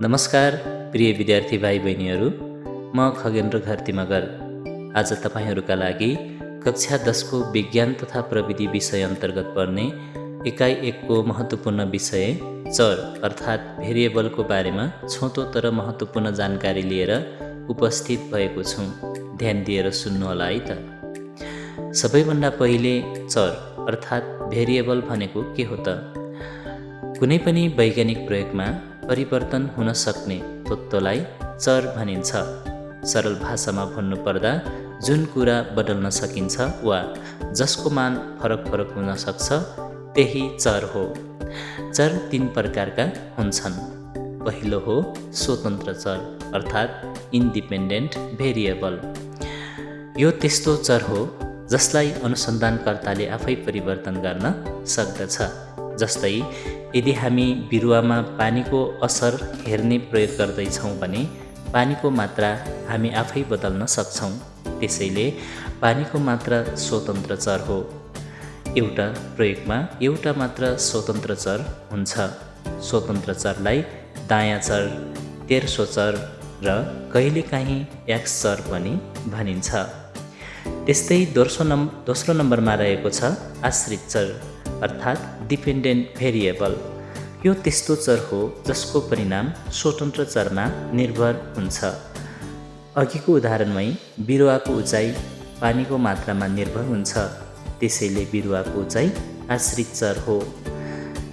नमस्कार प्रिय विद्यार्थी भाइ बहिनीहरू, म खगेन्द्र घरती मगर आज तपाईँहरूका लागि कक्षा 10 को विज्ञान तथा प्रविधि विषय अन्तर्गत पर्ने इकाइ 1 को महत्त्वपूर्ण विषय चर अर्थात् भेरिएबलको बारेमा छोटो तर महत्त्वपूर्ण जानकारी लिएर उपस्थित भएको छु। ध्यान दिएर सुन्नुहोला है त। सबैभन्दा पहिले चर अर्थात् भेरिएबल भनेको के हो त? कुनै पनि वैज्ञानिक प्रयोगमा परिवर्तन हुन सक्ने तत्त्वलाई चर भनिन्छ। सरल भाषामा भन्नुपर्दा जुन कुरा बदल्न सकिन्छ वा जसको मान फरक हुन सक्छ त्यही चर हो। चर 3 प्रकारका हुन्छन्। पहिलो हो स्वतन्त्र चर अर्थात् इन्डिपेन्डेन्ट भेरिएबल। यो त्यस्तो चर हो जसलाई अनुसन्धानकर्ताले आफै परिवर्तन गर्न सक्दछ। जस्तै यदि हामी बिरुवामा पानीको असर हेर्ने प्रयोग गर्दैछौँ भने पानीको मात्रा हामी आफै बदल्न सक्छौँ। त्यसैले पानीको मात्रा स्वतन्त्र चर हो। एउटा प्रयोगमा एउटा मात्र स्वतन्त्र चर हुन्छ। स्वतन्त्र चरलाई दायाँ चर, तेर्सो चर र कहिलेकाहीँ एक्स चर पनि भनिन्छ। त्यस्तै दोस्रो नम्बरमा रहेको छ आश्रित चर अर्थात् डिपेन्डेन्ट भेरिएबल। यो त्यस्तो चर हो जसको परिणाम स्वतन्त्र चरमा निर्भर हुन्छ। अघिको उदाहरणमै बिरुवाको उचाइ पानीको मात्रामा निर्भर हुन्छ। त्यसैले बिरुवाको उचाइ आश्रित चर हो।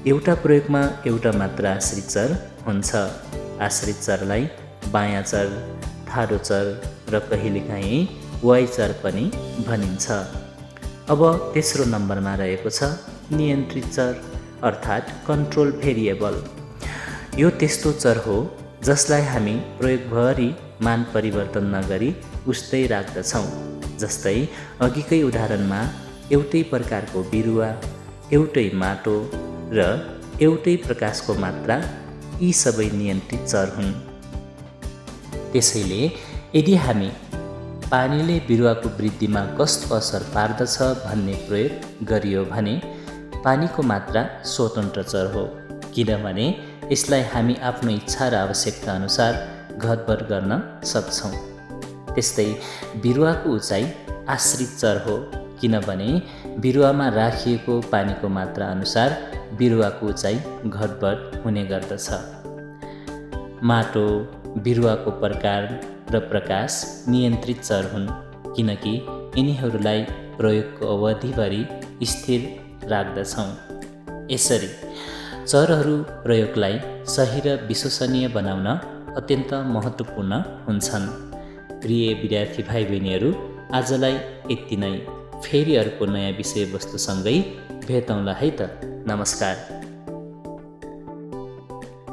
एउटा प्रयोगमा एउटा मात्र आश्रित चर हुन्छ। आश्रित चरलाई बायाँ चर, ठाडो चर र कहिलेकाहीँ वाइ चर पनि भनिन्छ। अब तेस्रो नम्बरमा रहेको छ नियन्त्रित चर अर्थात् कन्ट्रोल भेरिएबल। यो त्यस्तो चर हो जसलाई हामी प्रयोगभरि मान परिवर्तन नगरी उस्तै राख्दछौँ। जस्तै अघिकै उदाहरणमा एउटै प्रकारको बिरुवा, एउटै माटो र एउटै प्रकाशको मात्रा यी सबै नियन्त्रित चर हुन्। त्यसैले यदि हामी पानीले बिरुवाको वृद्धिमा कस्तो असर पार्दछ भन्ने प्रयोग गरियो भने पानीको मात्रा स्वतन्त्र चर हो, किनभने यसलाई हामी आफ्नो इच्छा र आवश्यकता अनुसार घटबढ गर्न सक्छौँ। त्यस्तै बिरुवाको उचाइ आश्रित चर हो, किनभने बिरुवामा राखिएको पानीको मात्रा अनुसार बिरुवाको उचाइ घटबढ हुने गर्दछ। माटो, बिरुवाको प्रकार र प्रकाश नियन्त्रित चर हुन्, किनकि यिनीहरूलाई प्रयोगको अवधिभरि स्थिर राख्दछौँ। यसरी चरहरू प्रयोगलाई सही र विश्वसनीय बनाउन अत्यन्त महत्त्वपूर्ण हुन्छन्। प्रिय विद्यार्थी भाइ बहिनीहरू, आजलाई यति नै। फेरि अर्को नयाँ विषयवस्तुसँगै भेटौँला है त। नमस्कार।